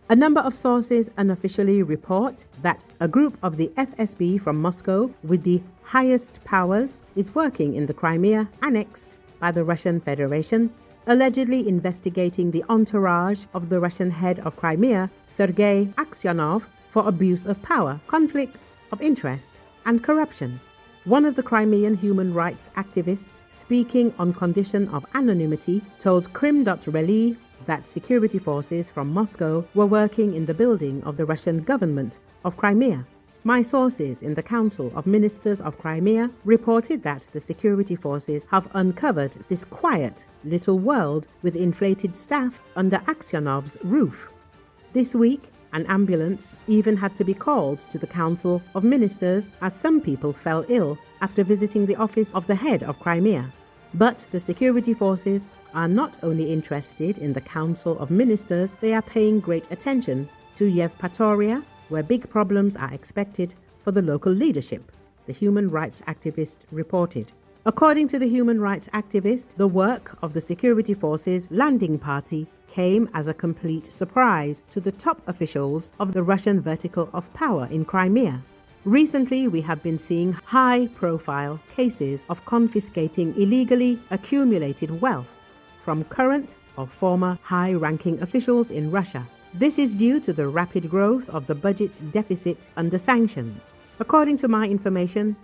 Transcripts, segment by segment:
A number of sources unofficially report that a group of the FSB from Moscow with the highest powers is working in the Crimea annexed by the Russian Federation, allegedly investigating the entourage of the Russian head of Crimea, Sergei Aksyonov, for abuse of power, conflicts of interest, and corruption. One of the Crimean human rights activists, speaking on condition of anonymity, told Krym.Realii that security forces from Moscow were working in the building of the Russian government of Crimea. My sources in the Council of Ministers of Crimea reported that the security forces have uncovered this quiet little world with inflated staff under Aksyonov's roof. This week, an ambulance even had to be called to the Council of Ministers as some people fell ill after visiting the office of the head of Crimea. But the security forces are not only interested in the Council of Ministers, they are paying great attention to Yevpatoria, where big problems are expected for the local leadership, the human rights activist reported. According to the human rights activist, the work of the security forces landing party came as a complete surprise to the top officials of the Russian vertical of power in Crimea. Recently, we have been seeing high-profile cases of confiscating illegally accumulated wealth from current or former high-ranking officials in Russia. This is due to the rapid growth of the budget deficit under sanctions. According to my information,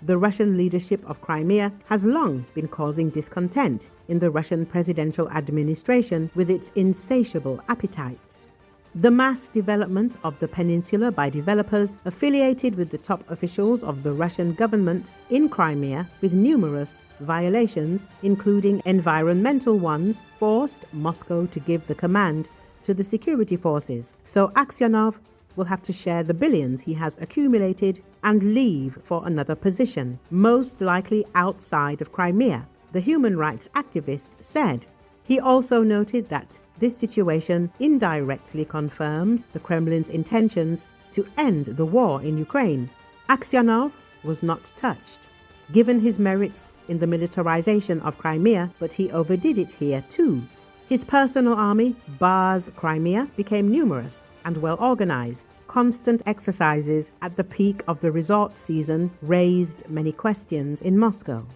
the Russian leadership of Crimea has long been causing discontent in the Russian presidential administration with its insatiable appetites. The mass development of the peninsula by developers affiliated with the top officials of the Russian government in Crimea, with numerous violations, including environmental ones, forced Moscow to give the command to the security forces. So Aksyonov will have to share the billions he has accumulated and leave for another position, most likely outside of Crimea, the human rights activist said. He also noted that this situation indirectly confirms the Kremlin's intentions to end the war in Ukraine. Aksyonov was not touched, given his merits in the militarization of Crimea, but he overdid it here too. His personal army, Bars Crimea, became numerous and well organized. Constant exercises at the peak of the resort season raised many questions in Moscow.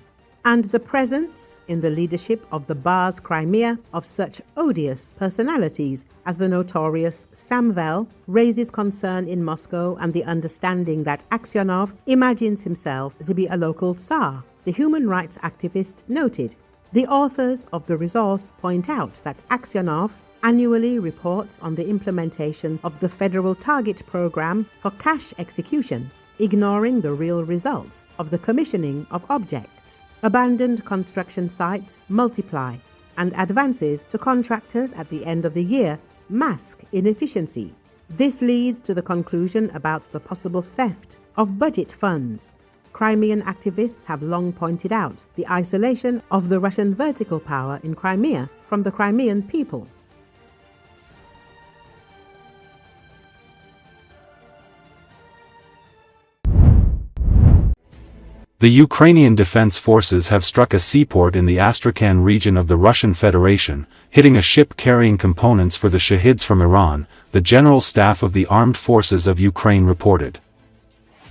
And the presence in the leadership of the Bars Crimea of such odious personalities as the notorious Samvel raises concern in Moscow, and the understanding that Aksyonov imagines himself to be a local Tsar, the human rights activist noted. The authors of the resource point out that Aksyonov annually reports on the implementation of the federal target program for cash execution, ignoring the real results of the commissioning of objects. Abandoned construction sites multiply, and advances to contractors at the end of the year mask inefficiency. This leads to the conclusion about the possible theft of budget funds. Crimean activists have long pointed out the isolation of the Russian vertical power in Crimea from the Crimean people. The Ukrainian defense forces have struck a seaport in the Astrakhan region of the Russian Federation, hitting a ship carrying components for the Shahids from Iran, the General Staff of the Armed Forces of Ukraine reported.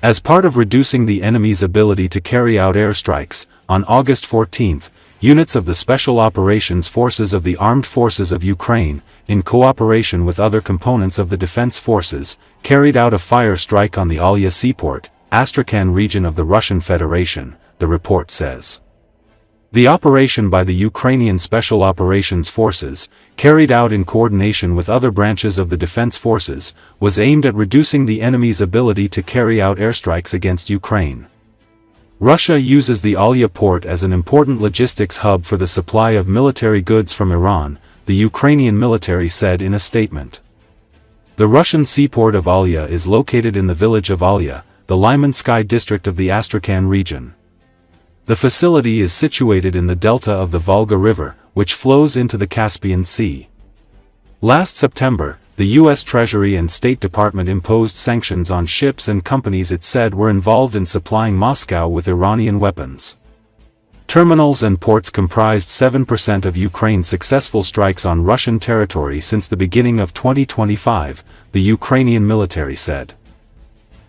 As part of reducing the enemy's ability to carry out airstrikes, on August 14, units of the Special Operations Forces of the Armed Forces of Ukraine, in cooperation with other components of the defense forces, carried out a fire strike on the Alya seaport, Astrakhan region of the Russian Federation, the report says. The operation by the Ukrainian Special Operations Forces, carried out in coordination with other branches of the defense forces, was aimed at reducing the enemy's ability to carry out airstrikes against Ukraine. Russia uses the Alya port as an important logistics hub for the supply of military goods from Iran, the Ukrainian military said in a statement. The Russian seaport of Alya is located in the village of Alya, the Lymansky district of the Astrakhan region. The facility is situated in the delta of the Volga River, which flows into the Caspian Sea. Last September, the U.S. Treasury and State Department imposed sanctions on ships and companies it said were involved in supplying Moscow with Iranian weapons. Terminals and ports comprised 7% of Ukraine's successful strikes on Russian territory since the beginning of 2025, the Ukrainian military said.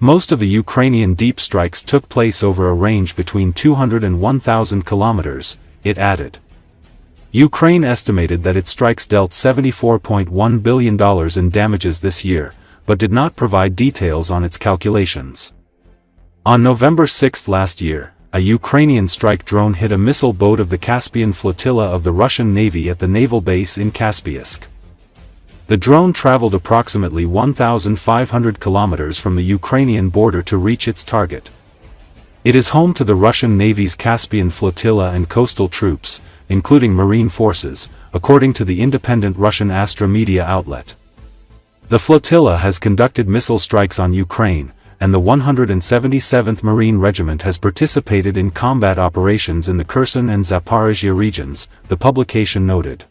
Most of the Ukrainian deep strikes took place over a range between 200 and 1,000 kilometers, it added. Ukraine estimated that its strikes dealt $74.1 billion in damages this year, but did not provide details on its calculations. On November 6 last year, a Ukrainian strike drone hit a missile boat of the Caspian flotilla of the Russian Navy at the naval base in Kaspiysk. The drone traveled approximately 1,500 kilometers from the Ukrainian border to reach its target. It is home to the Russian Navy's Caspian flotilla and coastal troops, including marine forces, according to the independent Russian Astra media outlet. The flotilla has conducted missile strikes on Ukraine, and the 177th Marine Regiment has participated in combat operations in the Kherson and Zaporizhia regions, the publication noted.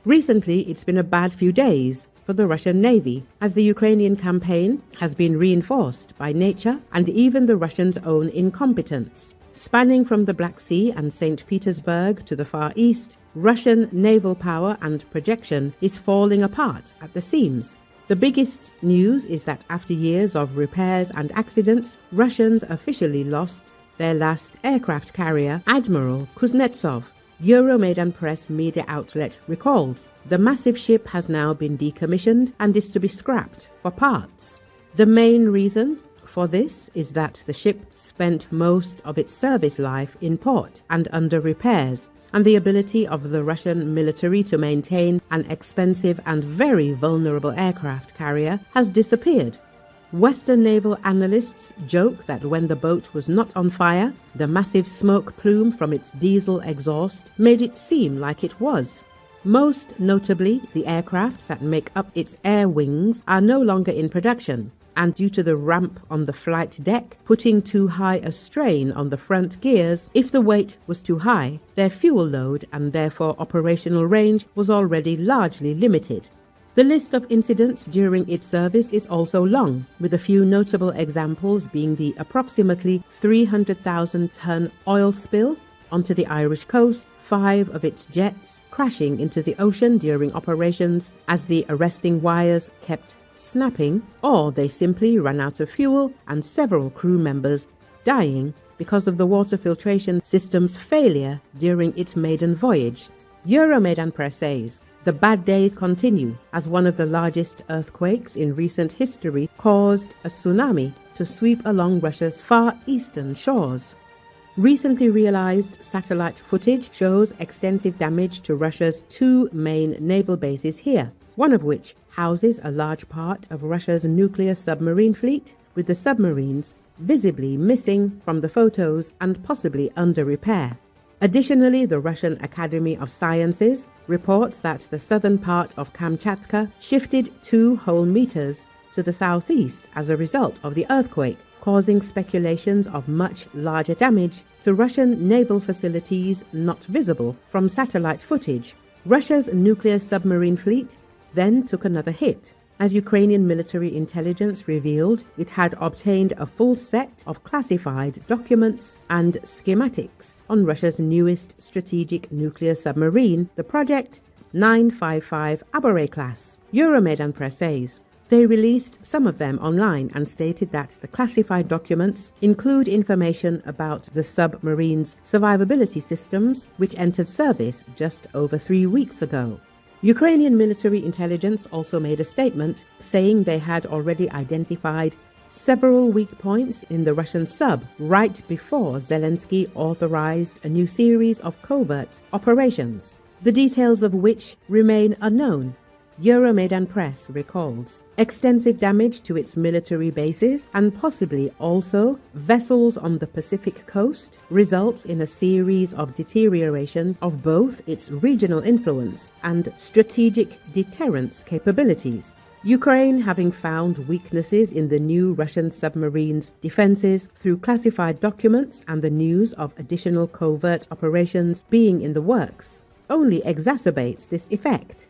Recently, it's been a bad few days for the Russian Navy, as the Ukrainian campaign has been reinforced by nature and even the Russians' own incompetence. Spanning from the Black Sea and St. Petersburg to the Far East, Russian naval power and projection is falling apart at the seams. The biggest news is that after years of repairs and accidents, Russians officially lost their last aircraft carrier, Admiral Kuznetsov. Euromaidan Press media outlet recalls the massive ship has now been decommissioned and is to be scrapped for parts. The main reason for this is that the ship spent most of its service life in port and under repairs, and the ability of the Russian military to maintain an expensive and very vulnerable aircraft carrier has disappeared. Western naval analysts joke that when the boat was not on fire, the massive smoke plume from its diesel exhaust made it seem like it was. Most notably, the aircraft that make up its air wings are no longer in production, and due to the ramp on the flight deck putting too high a strain on the front gears, if the weight was too high, their fuel load and therefore operational range was already largely limited. The list of incidents during its service is also long, with a few notable examples being the approximately 300,000-ton oil spill onto the Irish coast, 5 of its jets crashing into the ocean during operations as the arresting wires kept snapping, or they simply ran out of fuel, and several crew members dying because of the water filtration system's failure during its maiden voyage. Euromaidan Press says, the bad days continue as one of the largest earthquakes in recent history caused a tsunami to sweep along Russia's far eastern shores. Recently realized satellite footage shows extensive damage to Russia's 2 main naval bases here, one of which houses a large part of Russia's nuclear submarine fleet, with the submarines visibly missing from the photos and possibly under repair. Additionally, the Russian Academy of Sciences reports that the southern part of Kamchatka shifted 2 whole meters to the southeast as a result of the earthquake, causing speculations of much larger damage to Russian naval facilities not visible from satellite footage. Russia's nuclear submarine fleet then took another hit, as Ukrainian military intelligence revealed it had obtained a full set of classified documents and schematics on Russia's newest strategic nuclear submarine, the Project 955 Abore class. Euromaidan Press says they released some of them online and stated that the classified documents include information about the submarine's survivability systems, which entered service just over 3 weeks ago. Ukrainian military intelligence also made a statement saying they had already identified several weak points in the Russian sub right before Zelensky authorized a new series of covert operations, the details of which remain unknown. Euromaidan Press recalls extensive damage to its military bases and possibly also vessels on the Pacific coast results in a series of deterioration of both its regional influence and strategic deterrence capabilities. Ukraine, having found weaknesses in the new Russian submarines' defenses through classified documents and the news of additional covert operations being in the works, only exacerbates this effect.